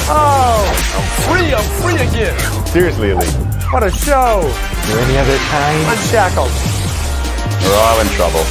Oh, I'm free again. Seriously, Elite. What a show. Is there any other kind? Unshackled. We're all in trouble.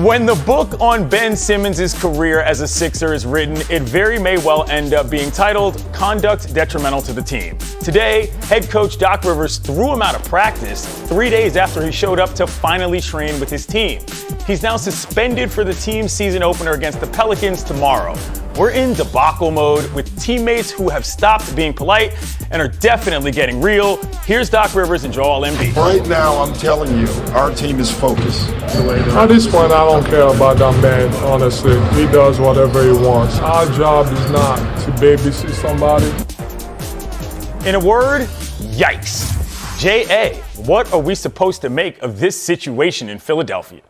When the book on Ben Simmons' career as a Sixer is written, it very may well end up being titled Conduct Detrimental to the Team. Today, head coach Doc Rivers threw him out of practice 3 days after he showed up to finally train with his team. He's now suspended for the team's season opener against the Pelicans tomorrow. We're in debacle mode with teammates who have stopped being polite and are definitely getting real. Here's Doc Rivers and Joel Embiid. Right now, I'm telling you, our team is focused. At this point, I don't care about that man, honestly. He does whatever he wants. Our job is not to babysit somebody. In a word, yikes. J.A., what are we supposed to make of this situation in Philadelphia?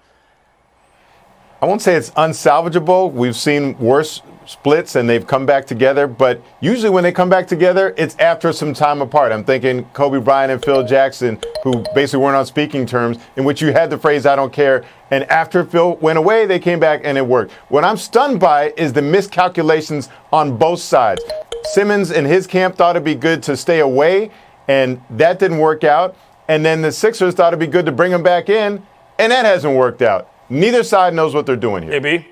I won't say it's unsalvageable. We've seen worse splits and they've come back together, but usually when they come back together, it's after some time apart. I'm thinking Kobe Bryant and Phil Jackson, who basically weren't on speaking terms, in which you had the phrase, I don't care. And after Phil went away, they came back and it worked. What I'm stunned by is the miscalculations on both sides. Simmons and his camp thought it'd be good to stay away, and that didn't work out. And then the Sixers thought it'd be good to bring him back in, and that hasn't worked out. Neither side knows what they're doing here. AB?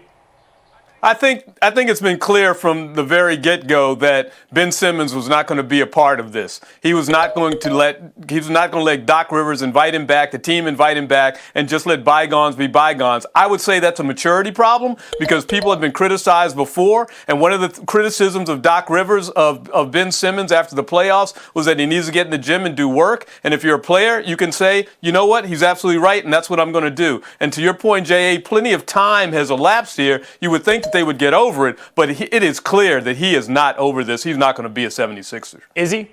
I think it's been clear from the very get-go that Ben Simmons was not going to be a part of this. He was not going to let Doc Rivers invite him back, the team invite him back, and just let bygones be bygones. I would say that's a maturity problem because people have been criticized before, and one of the criticisms of Doc Rivers of Ben Simmons after the playoffs was that he needs to get in the gym and do work. And if you're a player, you can say, you know what, he's absolutely right, and that's what I'm going to do. And to your point, J.A., plenty of time has elapsed here. You would think that they would get over it, but it is clear that he is not over this. He's not going to be a 76er. Is he?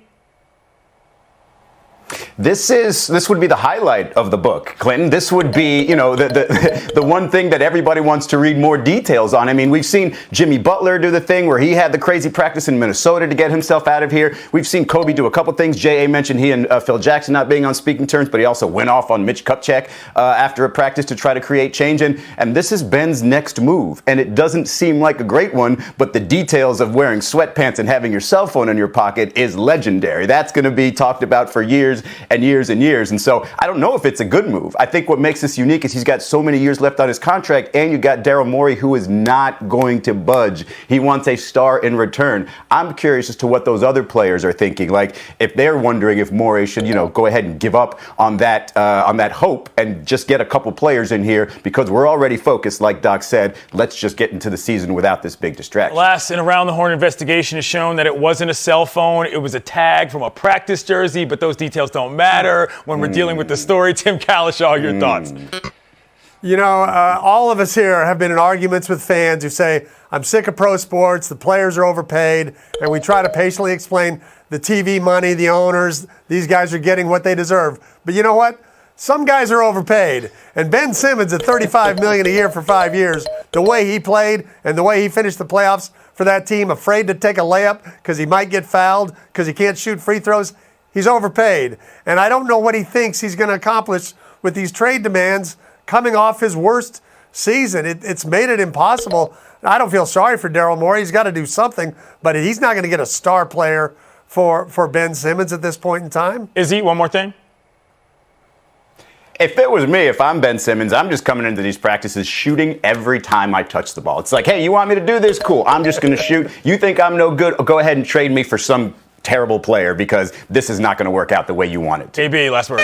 This would be the highlight of the book, Clinton. This would be, the one thing that everybody wants to read more details on. I mean, we've seen Jimmy Butler do the thing where he had the crazy practice in Minnesota to get himself out of here. We've seen Kobe do a couple things. J.A. mentioned he and Phil Jackson not being on speaking terms, but he also went off on Mitch Kupchak after a practice to try to create change. And this is Ben's next move. And it doesn't seem like a great one, but the details of wearing sweatpants and having your cell phone in your pocket is legendary. That's going to be talked about for years and years and years. And so I don't know if it's a good move. I think what makes this unique is he's got so many years left on his contract, and you got Daryl Morey, who is not going to budge. He wants a star in return. I'm curious as to what those other players are thinking. Like, if they're wondering if Morey should, go ahead and give up on that hope and just get a couple players in here because we're already focused, like Doc said. Let's just get into the season without this big distraction. Last and Around the Horn investigation has shown that it wasn't a cell phone. It was a tag from a practice jersey, but those details don't matter when we're dealing with the story. Tim Kalishaw, your thoughts? All of us here have been in arguments with fans who say, I'm sick of pro sports, the players are overpaid, and we try to patiently explain the TV money, the owners, these guys are getting what they deserve. But you know what? Some guys are overpaid. And Ben Simmons at $35 million a year for 5 years, the way he played and the way he finished the playoffs for that team, afraid to take a layup because he might get fouled because he can't shoot free throws, he's overpaid. And I don't know what he thinks he's going to accomplish with these trade demands coming off his worst season. It's made it impossible. I don't feel sorry for Daryl Morey. He's got to do something, but he's not going to get a star player for Ben Simmons at this point in time. Is he? One more thing. If it was me, if I'm Ben Simmons, I'm just coming into these practices shooting every time I touch the ball. It's like, hey, you want me to do this? Cool. I'm just going to shoot. You think I'm no good? Go ahead and trade me for some terrible player because this is not going to work out the way you want it to. AB, last word.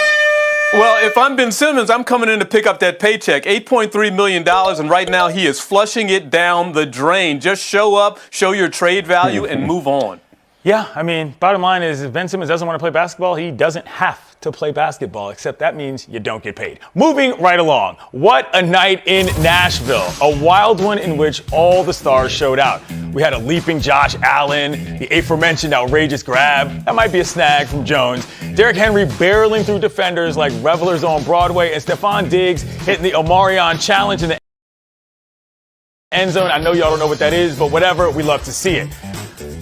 Well, if I'm Ben Simmons, I'm coming in to pick up that paycheck, $8.3 million, and right now he is flushing it down the drain. Just show up, show your trade value, and move on. Yeah, I mean, bottom line is if Ben Simmons doesn't want to play basketball, he doesn't have to play basketball, except that means you don't get paid. Moving right along. What a night in Nashville. A wild one in which all the stars showed out. We had a leaping Josh Allen, the aforementioned outrageous grab. That might be a snag from Jones. Derrick Henry barreling through defenders like revelers on Broadway, and Stephon Diggs hitting the Omarion challenge in the end zone. I know y'all don't know what that is, but whatever, we love to see it.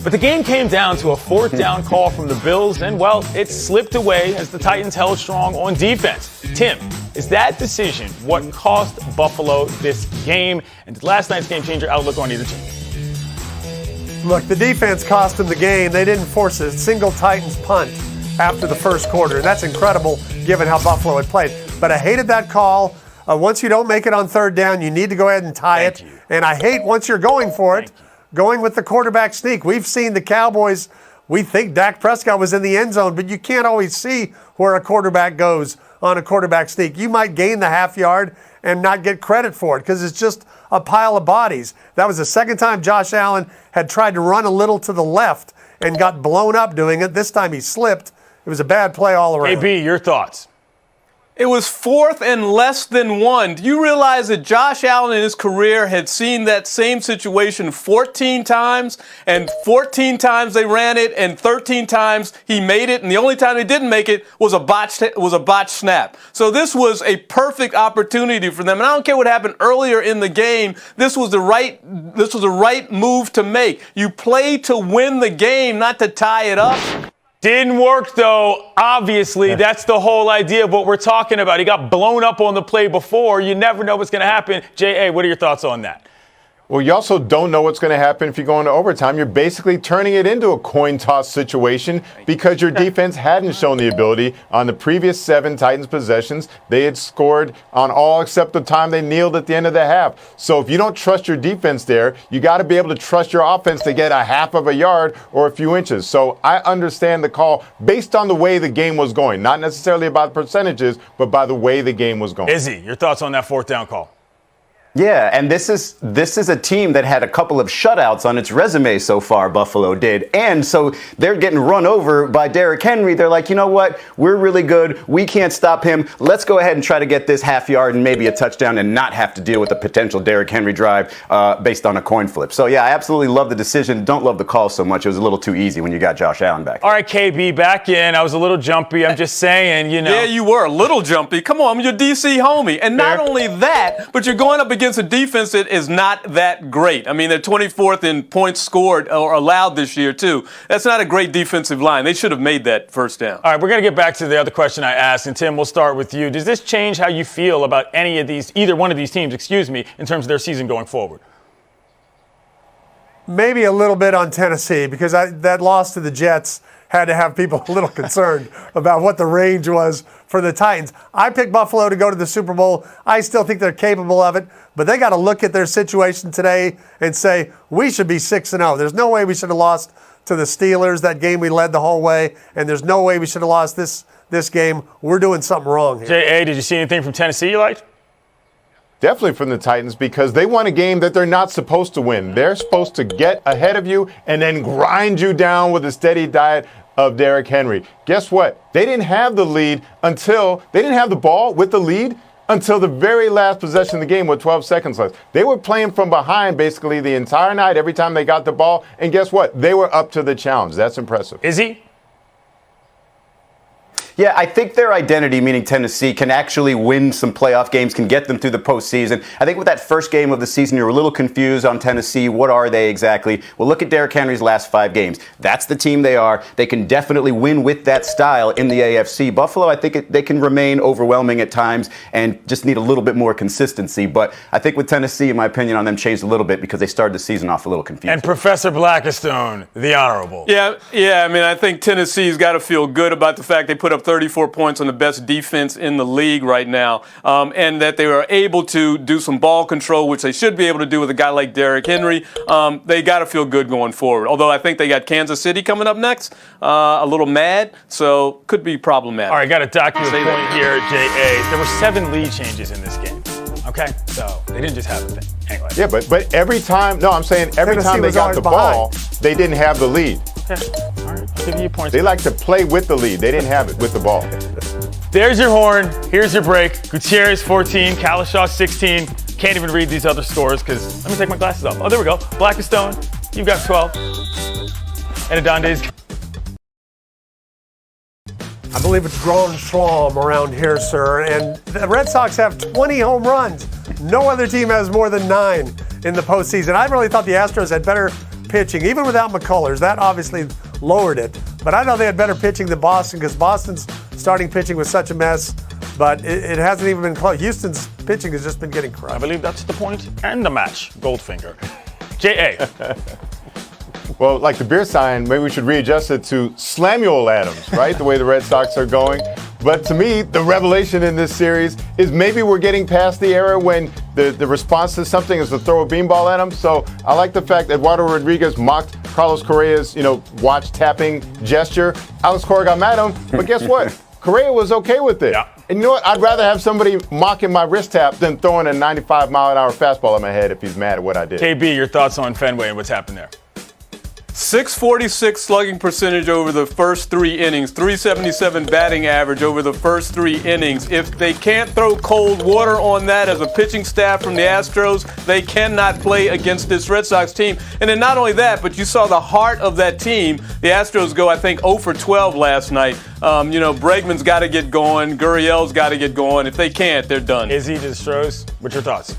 But the game came down to a fourth down call from the Bills, and, well, it slipped away as the Titans held strong on defense. Tim, is that decision what cost Buffalo this game? And did last night's game change your outlook on either team? Look, the defense cost them the game. They didn't force a single Titans punt after the first quarter. That's incredible given how Buffalo had played. But I hated that call. Once you don't make it on third down, you need to go ahead and tie it. And I hate once you're going for it, going with the quarterback sneak. We've seen the Cowboys, we think Dak Prescott was in the end zone, but you can't always see where a quarterback goes on a quarterback sneak. You might gain the half yard and not get credit for it because it's just a pile of bodies. That was the second time Josh Allen had tried to run a little to the left and got blown up doing it. This time he slipped. It was a bad play all around. AB, your thoughts? It was 4th and less than 1. Do you realize that Josh Allen in his career had seen that same situation 14 times, and 14 times they ran it, and 13 times he made it, and the only time they didn't make it was a botched snap. So this was a perfect opportunity for them. And I don't care what happened earlier in the game. This was the right move to make. You play to win the game, not to tie it up. Didn't work, though. Obviously, that's the whole idea of what we're talking about. He got blown up on the play before. You never know what's going to happen. J.A., what are your thoughts on that? Well, you also don't know what's going to happen if you go into overtime. You're basically turning it into a coin toss situation because your defense hadn't shown the ability on the previous 7 Titans possessions. They had scored on all except the time they kneeled at the end of the half. So if you don't trust your defense there, you got to be able to trust your offense to get a half of a yard or a few inches. So I understand the call based on the way the game was going, not necessarily about percentages, but by the way the game was going. Izzy, your thoughts on that 4th down call? Yeah, and this is a team that had a couple of shutouts on its resume so far, Buffalo did. And so they're getting run over by Derrick Henry. They're like, you know what? We're really good. We can't stop him. Let's go ahead and try to get this half yard and maybe a touchdown and not have to deal with a potential Derrick Henry drive based on a coin flip. So, yeah, I absolutely love the decision. Don't love the call so much. It was a little too easy when you got Josh Allen back. All right, KB, back in. I was a little jumpy. I'm just saying, you know. Yeah, you were a little jumpy. Come on, I'm your DC homie. And not only that, but you're going up against a defense that is not that great. I mean, they're 24th in points scored or allowed this year, too. That's not a great defensive line. They should have made that first down. All right, we're going to get back to the other question I asked. And, Tim, we'll start with you. Does this change how you feel about either one of these teams, in terms of their season going forward? Maybe a little bit on Tennessee because that loss to the Jets had to have people a little concerned about what the range was for the Titans. I picked Buffalo to go to the Super Bowl. I still think they're capable of it, but they got to look at their situation today and say, we should be 6-0. There's no way we should have lost to the Steelers, that game we led the whole way, and there's no way we should have lost this game. We're doing something wrong here. J.A., did you see anything from Tennessee you liked? Definitely from the Titans because they won a game that they're not supposed to win. They're supposed to get ahead of you and then grind you down with a steady diet of Derrick Henry. Guess what? They didn't have the ball with the lead until the very last possession of the game with 12 seconds left. They were playing from behind basically the entire night every time they got the ball. And guess what? They were up to the challenge. That's impressive. Izzy? Yeah, I think their identity, meaning Tennessee, can actually win some playoff games, can get them through the postseason. I think with that first game of the season, you were a little confused on Tennessee. What are they exactly? Well, look at Derrick Henry's last 5 games. That's the team they are. They can definitely win with that style in the AFC. Buffalo, I think they can remain overwhelming at times and just need a little bit more consistency. But I think with Tennessee, in my opinion on them, changed a little bit because they started the season off a little confused. And Professor Blackistone, the honorable. Yeah. I mean, I think Tennessee's got to feel good about the fact they put up 34 points on the best defense in the league right now, and that they were able to do some ball control, which they should be able to do with a guy like Derrick Henry. They got to feel good going forward. Although I think they got Kansas City coming up next, a little mad, so could be problematic. All right, got a document point here, J.A. There were 7 lead changes in this game. Okay, so they didn't just have a thing. Anyway. Yeah, but every time, every time they got the ball, they didn't have the lead. Yeah. All right, I'll give you points. They like to play with the lead. They didn't have it with the ball. There's your horn. Here's your break. Gutierrez 14, Kalishaw 16. Can't even read these other scores because let me take my glasses off. Oh, there we go. Blackistone, you've got 12. And Adonde's. I believe it's Grand Slam around here, sir. And the Red Sox have 20 home runs. No other team has more than 9 in the postseason. I really thought the Astros had better pitching, even without McCullers. That obviously lowered it. But I thought they had better pitching than Boston because Boston's starting pitching was such a mess. But it hasn't even been close. Houston's pitching has just been getting crushed. I believe that's the point and the match. Goldfinger. J.A. Well, like the beer sign, maybe we should readjust it to Slamuel Adams, right? The way the Red Sox are going. But to me, the revelation in this series is maybe we're getting past the era when the response to something is to throw a beanball at him. So I like the fact that Eduardo Rodriguez mocked Carlos Correa's, watch tapping gesture. Alex Cora got mad at him, but guess what? Correa was okay with it. Yeah. And you know what? I'd rather have somebody mocking my wrist tap than throwing a 95-mile-an-hour fastball at my head if he's mad at what I did. KB, your thoughts on Fenway and what's happened there? 646 slugging percentage over the first 3 innings, 377 batting average over the first 3 innings. If they can't throw cold water on that as a pitching staff from the Astros, they cannot play against this Red Sox team. And then not only that, but you saw the heart of that team. The Astros go, I think, 0 for 12 last night. Bregman's got to get going. Gurriel's got to get going. If they can't, they're done. Izzy to the Stros, what's your thoughts?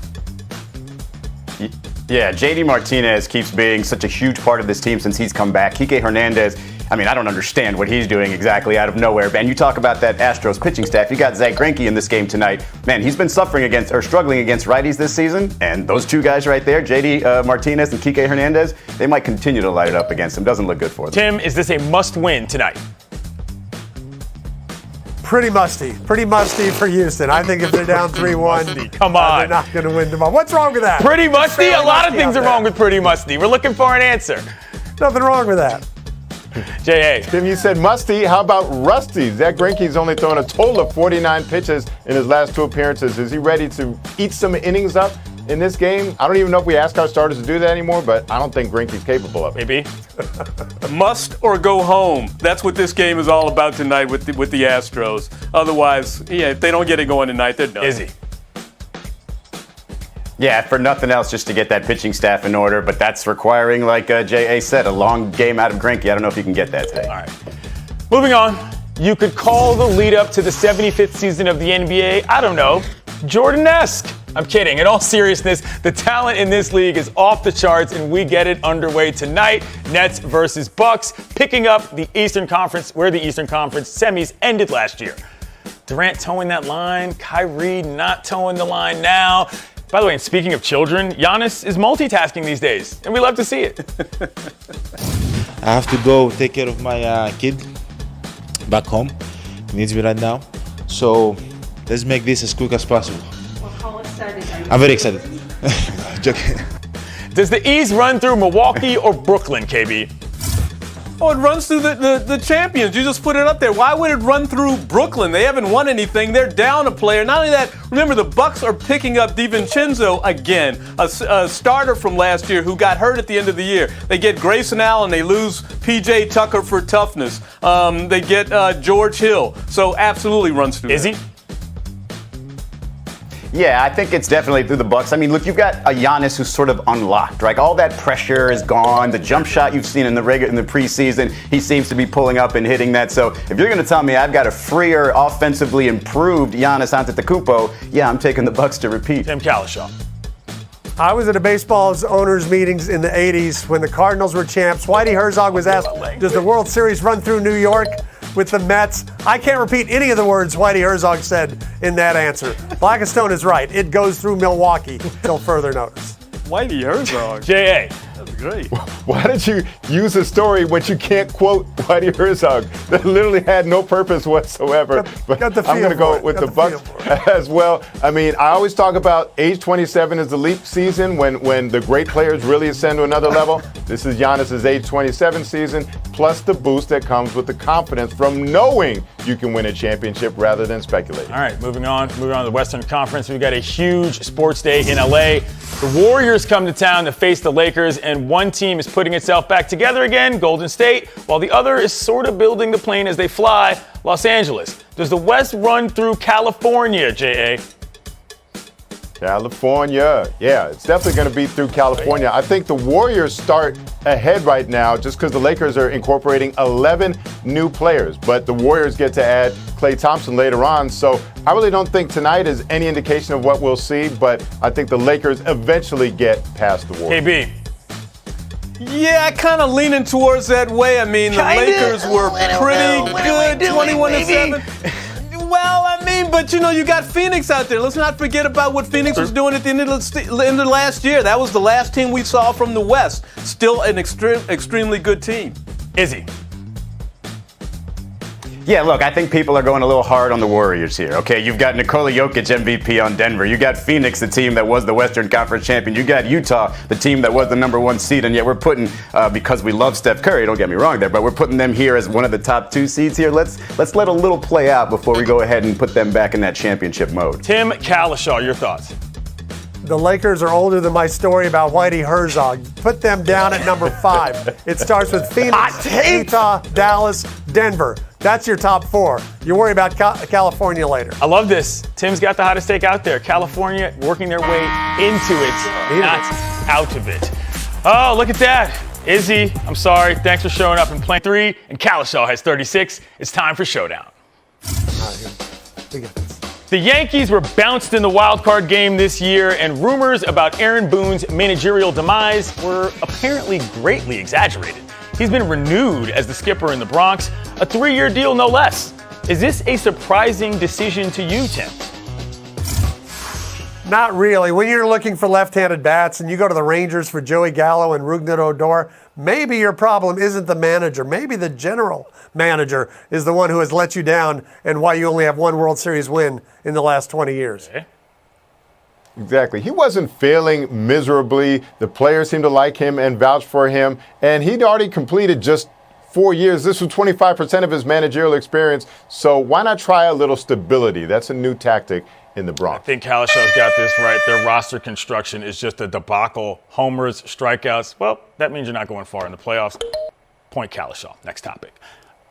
Yeah, JD Martinez keeps being such a huge part of this team since he's come back. Kike Hernandez, I don't understand what he's doing exactly out of nowhere. And you talk about that Astros pitching staff. You got Zach Greinke in this game tonight. Man, he's been struggling against righties this season. And those two guys right there, JD Martinez and Kike Hernandez, they might continue to light it up against him. Doesn't look good for them. Tim, is this a must-win tonight? Pretty musty for Houston. I think if they're down 3-1, come on, they're not going to win tomorrow. What's wrong with that? Pretty musty? A lot of things are wrong with pretty musty. We're looking for an answer. Nothing wrong with that. J.A. Tim, you said musty. How about rusty? Zach Greinke's only thrown a total of 49 pitches in his last 2 appearances. Is he ready to eat some innings up in this game? I don't even know if we ask our starters to do that anymore, but I don't think Greinke's capable of it. Maybe. Must or go home. That's what this game is all about tonight with the Astros. Otherwise, if they don't get it going tonight, they're done. Izzy. Yeah, for nothing else, just to get that pitching staff in order. But that's requiring, like J.A. said, a long game out of Greinke. I don't know if you can get that today. All right. Moving on. You could call the lead up to the 75th season of the NBA, I don't know, Jordan-esque. I'm kidding. In all seriousness, the talent in this league is off the charts, and we get it underway tonight. Nets versus Bucks, picking up the Eastern Conference, where the Eastern Conference semis ended last year. Durant towing that line, Kyrie not towing the line now. By the way, and speaking of children, Giannis is multitasking these days, and we love to see it. I have to go take care of my kid back home. He needs me right now. So let's make this as quick as possible. Well, how excited are you? I'm very excited. Joking. Does the East run through Milwaukee or Brooklyn, KB? Oh, it runs through the champions. You just put it up there. Why would it run through Brooklyn? They haven't won anything. They're down a player. Not only that, remember the Bucks are picking up DiVincenzo again, a starter from last year who got hurt at the end of the year. They get Grayson Allen. They lose P.J. Tucker for toughness. They get George Hill. So absolutely runs through. Izzy? Yeah, I think it's definitely through the Bucks. I mean, look, you've got a Giannis who's sort of unlocked, right? All that pressure is gone. The jump shot you've seen in the preseason, he seems to be pulling up and hitting that. So if you're going to tell me I've got a freer, offensively improved Giannis Antetokounmpo, yeah, I'm taking the Bucks to repeat. Tim Kalishaw. I was at a baseball's owners meetings in the 80s when the Cardinals were champs. Whitey Herzog was asked, does the World Series run through New York with the Mets? I can't repeat any of the words Whitey Herzog said in that answer. Blackstone is right. It goes through Milwaukee till further notice. Whitey Herzog. J.A. That's great. Why did you use a story which you can't quote Whitey Herzog? That literally had no purpose whatsoever. But I'm going to go with the Bucks as well. I mean, I always talk about age 27 is the leap season when the great players really ascend to another level. This is Giannis's age 27 season, plus the boost that comes with the confidence from knowing you can win a championship rather than speculating. All right, moving on to the Western Conference. We've got a huge sports day in LA. The Warriors come to town to face the Lakers, and one team is putting itself back together again, Golden State, while the other is sort of building the plane as they fly, Los Angeles. Does the West run through California, J.A.? California. Yeah, it's definitely going to be through California. I think the Warriors start ahead right now just because the Lakers are incorporating 11 new players. But the Warriors get to add Klay Thompson later on. So I really don't think tonight is any indication of what we'll see. But I think the Lakers eventually get past the Warriors. KB. Yeah, I kind of leaning towards that way. I mean, the Lakers were pretty good, 21-7. well, I mean, but you got Phoenix out there. Let's not forget about what Phoenix was doing at the end of last year. That was the last team we saw from the West. Still an extremely good team. Izzy. Yeah, look, I think people are going a little hard on the Warriors here, okay? You've got Nikola Jokic MVP on Denver. You got Phoenix, the team that was the Western Conference champion. You got Utah, the team that was the #1 seed, and yet we're putting, because we love Steph Curry, don't get me wrong there, but we're putting them here as one of the top 2 seeds here. Let's let a little play out before we go ahead and put them back in that championship mode. Tim Kalishaw, your thoughts? The Lakers are older than my story about Whitey Herzog. Put them down at number 5. It starts with Phoenix, Utah, Dallas, Denver. That's your top 4. You worry about California later. I love this. Tim's got the hottest take out there. California working their way into it, not out of it. Oh, look at that. Izzy, I'm sorry. Thanks for showing up and playing 3. And Kalishaw has 36. It's time for Showdown. We got this. The Yankees were bounced in the wild card game this year, and rumors about Aaron Boone's managerial demise were apparently greatly exaggerated. He's been renewed as the skipper in the Bronx, a 3-year deal no less. Is this a surprising decision to you, Tim? Not really. When you're looking for left-handed bats and you go to the Rangers for Joey Gallo and Rougned Odor, maybe your problem isn't the manager. Maybe the general manager is the one who has let you down and why you only have 1 World Series win in the last 20 years. Okay. Exactly. He wasn't failing miserably. The players seemed to like him and vouch for him. And he'd already completed just 4 years. This was 25% of his managerial experience. So why not try a little stability? That's a new tactic in the Bronx. I think Kalishaw's got this right. Their roster construction is just a debacle. Homers, strikeouts. Well, that means you're not going far in the playoffs. Point Kalishaw. Next topic.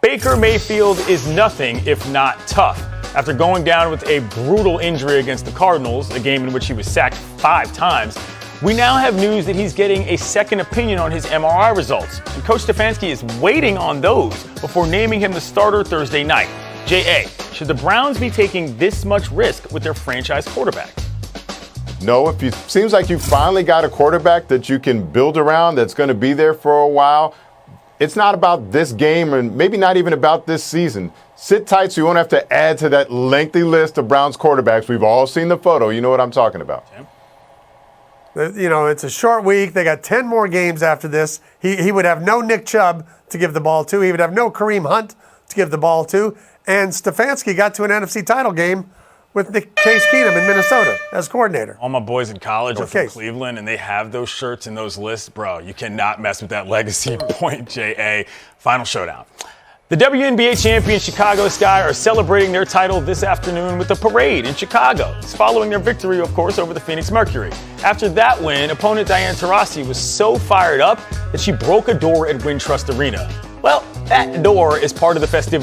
Baker Mayfield is nothing if not tough. After going down with a brutal injury against the Cardinals, a game in which he was sacked 5 times, we now have news that he's getting a second opinion on his MRI results. And Coach Stefanski is waiting on those before naming him the starter Thursday night. J.A., should the Browns be taking this much risk with their franchise quarterback? No, if it seems like you finally got a quarterback that you can build around that's going to be there for a while, it's not about this game and maybe not even about this season. Sit tight so you won't have to add to that lengthy list of Browns quarterbacks. We've all seen the photo. You know what I'm talking about. It's a short week. They got 10 more games after this. He would have no Nick Chubb to give the ball to. He would have no Kareem Hunt to give the ball to. And Stefanski got to an NFC title game with Case Keenum in Minnesota as coordinator. All my boys in college are from Cleveland, and they have those shirts and those lists. Bro, you cannot mess with that legacy. Point, J.A. Final showdown. The WNBA champion Chicago Sky are celebrating their title this afternoon with a parade in Chicago. It's following their victory, of course, over the Phoenix Mercury. After that win, opponent Diane Taurasi was so fired up that she broke a door at Wintrust Arena. Well, that door is part of the festivity.